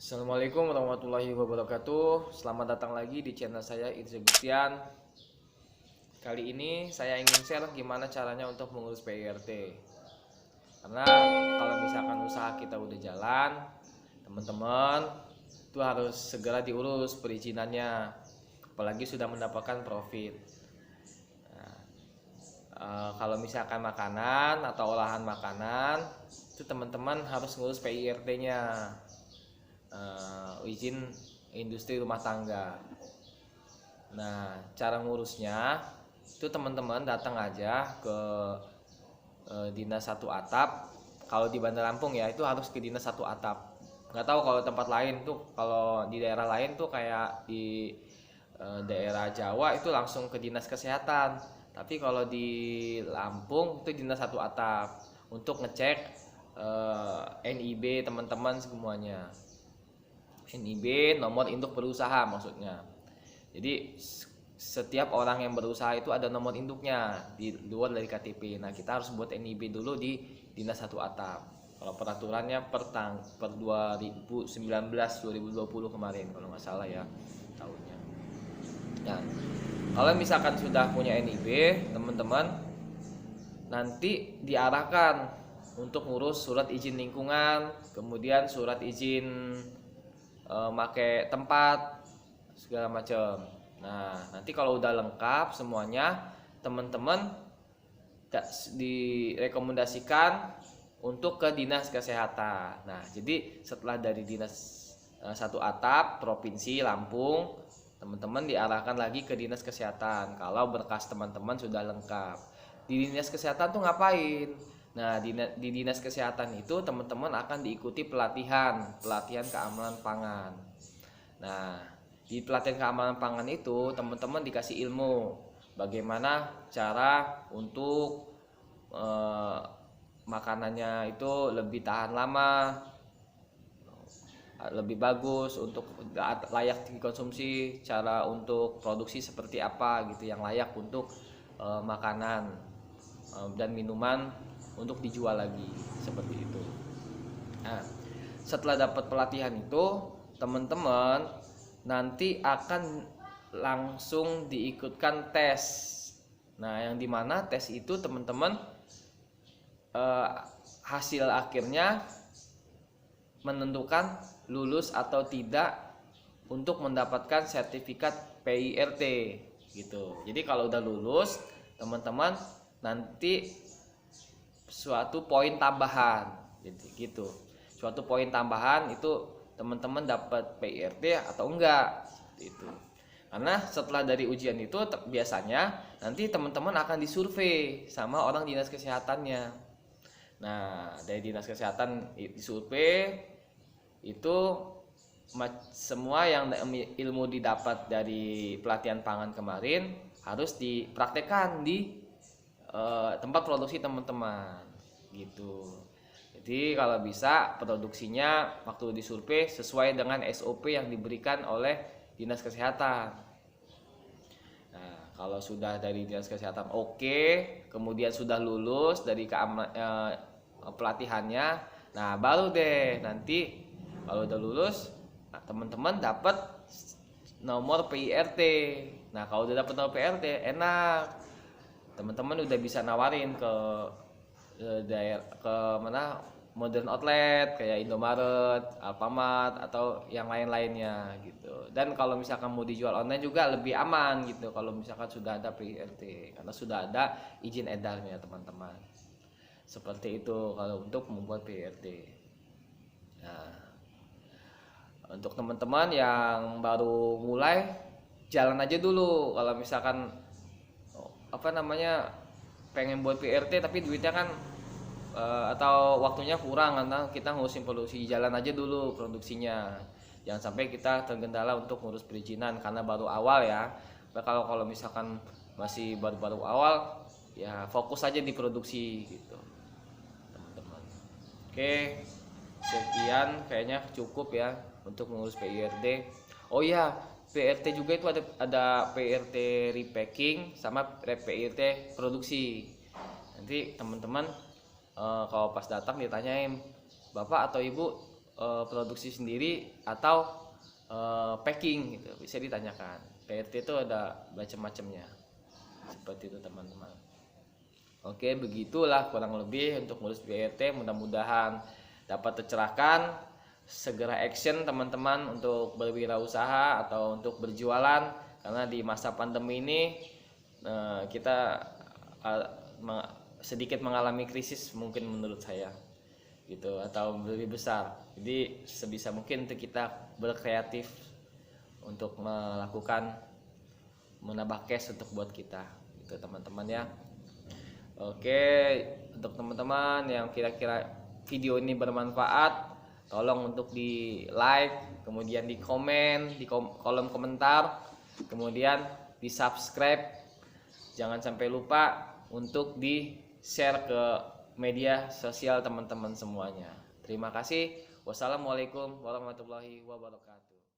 Assalamualaikum warahmatullahi wabarakatuh. Selamat datang lagi di channel saya Irza Gustian. Kali ini saya ingin share gimana caranya untuk mengurus PIRT. Karena kalau misalkan usaha kita udah jalan, teman-teman itu harus segera diurus perizinannya, apalagi sudah mendapatkan profit. Kalau misalkan makanan atau olahan makanan, itu teman-teman harus ngurus PIRT-nya, izin industri rumah tangga. Nah, cara ngurusnya itu teman-teman datang aja ke dinas satu atap. Kalau di Bandar Lampung ya itu harus ke dinas satu atap. Nggak tahu kalau tempat lain tuh, kalau di daerah lain tuh kayak di daerah Jawa itu langsung ke dinas kesehatan. Tapi kalau di Lampung itu dinas satu atap untuk ngecek NIB teman-teman semuanya. NIB, nomor induk berusaha maksudnya. Jadi setiap orang yang berusaha itu ada nomor induknya di luar dari KTP. Nah, kita harus buat NIB dulu di dinas satu atap. Kalau peraturannya per 2019 2020 kemarin kalau nggak salah ya tahunnya. Nah, kalau misalkan sudah punya NIB, teman-teman nanti diarahkan untuk ngurus surat izin lingkungan, kemudian surat izin make tempat segala macam. Nah, nanti kalau udah lengkap semuanya, teman-teman direkomendasikan untuk ke dinas kesehatan. Nah, jadi setelah dari dinas satu atap provinsi Lampung, teman-teman diarahkan lagi ke dinas kesehatan kalau berkas teman-teman sudah lengkap. Di dinas kesehatan tuh ngapain? Nah, di dinas kesehatan itu teman-teman akan diikuti pelatihan keamanan pangan. Nah, di pelatihan keamanan pangan itu teman-teman dikasih ilmu bagaimana cara untuk makanannya itu lebih tahan lama, lebih bagus, untuk layak dikonsumsi, cara untuk produksi seperti apa gitu yang layak untuk makanan dan minuman untuk dijual lagi seperti itu. Nah, setelah dapat pelatihan itu, teman-teman nanti akan langsung diikutkan tes. Nah, yang dimana tes itu teman-teman hasil akhirnya menentukan lulus atau tidak untuk mendapatkan sertifikat PIRT gitu. Jadi kalau udah lulus, teman-teman nanti suatu poin tambahan gitu. Suatu poin tambahan itu teman-teman dapat PIRT atau enggak itu. Karena setelah dari ujian itu biasanya nanti teman-teman akan disurvei sama orang dinas kesehatannya. Nah, dari dinas kesehatan disurvei itu semua yang ilmu didapat dari pelatihan pangan kemarin harus dipraktekkan di tempat produksi teman-teman gitu. Jadi kalau bisa produksinya waktu disurvei sesuai dengan SOP yang diberikan oleh dinas kesehatan. Nah, kalau sudah dari dinas kesehatan oke, kemudian sudah lulus dari pelatihannya, nah baru deh nanti kalau udah lulus, nah, teman-teman dapat nomor PIRT. Nah, kalau udah dapat nomor PIRT enak, teman-teman udah bisa nawarin ke daerah, ke mana, modern outlet kayak Indomaret, Alfamart atau yang lain-lainnya gitu. Dan kalau misalkan mau dijual online juga lebih aman gitu kalau misalkan sudah ada PIRT, karena sudah ada izin edarnya teman-teman. Seperti itu kalau untuk membuat PIRT. Nah, untuk teman-teman yang baru mulai, jalan aja dulu. Kalau misalkan pengen buat PRT tapi duitnya kan atau waktunya kurang karena kita ngurusin produksi, jalan aja dulu produksinya. Jangan sampai kita tergendala untuk ngurus perizinan karena baru awal ya. Kalau misalkan masih baru-baru awal ya fokus aja di produksi gitu, teman-teman. Oke, sekian kayaknya cukup ya untuk mengurus PIRT. Oh ya, PRT juga itu ada PRT repacking sama PRT produksi. Nanti teman-teman kalau pas datang ditanyain, Bapak atau Ibu produksi sendiri atau packing gitu, bisa ditanyakan. PRT itu ada macam-macamnya seperti itu teman-teman. Oke, begitulah kurang lebih untuk ngurus PRT. Mudah-mudahan dapat tercerahkan. Segera action teman-teman untuk berwirausaha atau untuk berjualan, karena di masa pandemi ini kita sedikit mengalami krisis mungkin menurut saya gitu, atau lebih besar. Jadi sebisa mungkin untuk kita berkreatif untuk melakukan menambah cash untuk buat kita gitu teman-teman ya. Oke, untuk teman-teman yang kira-kira video ini bermanfaat, tolong untuk di like, kemudian di komen di kolom komentar, kemudian di subscribe. Jangan sampai lupa untuk di share ke media sosial teman-teman semuanya. Terima kasih. Wassalamualaikum warahmatullahi wabarakatuh.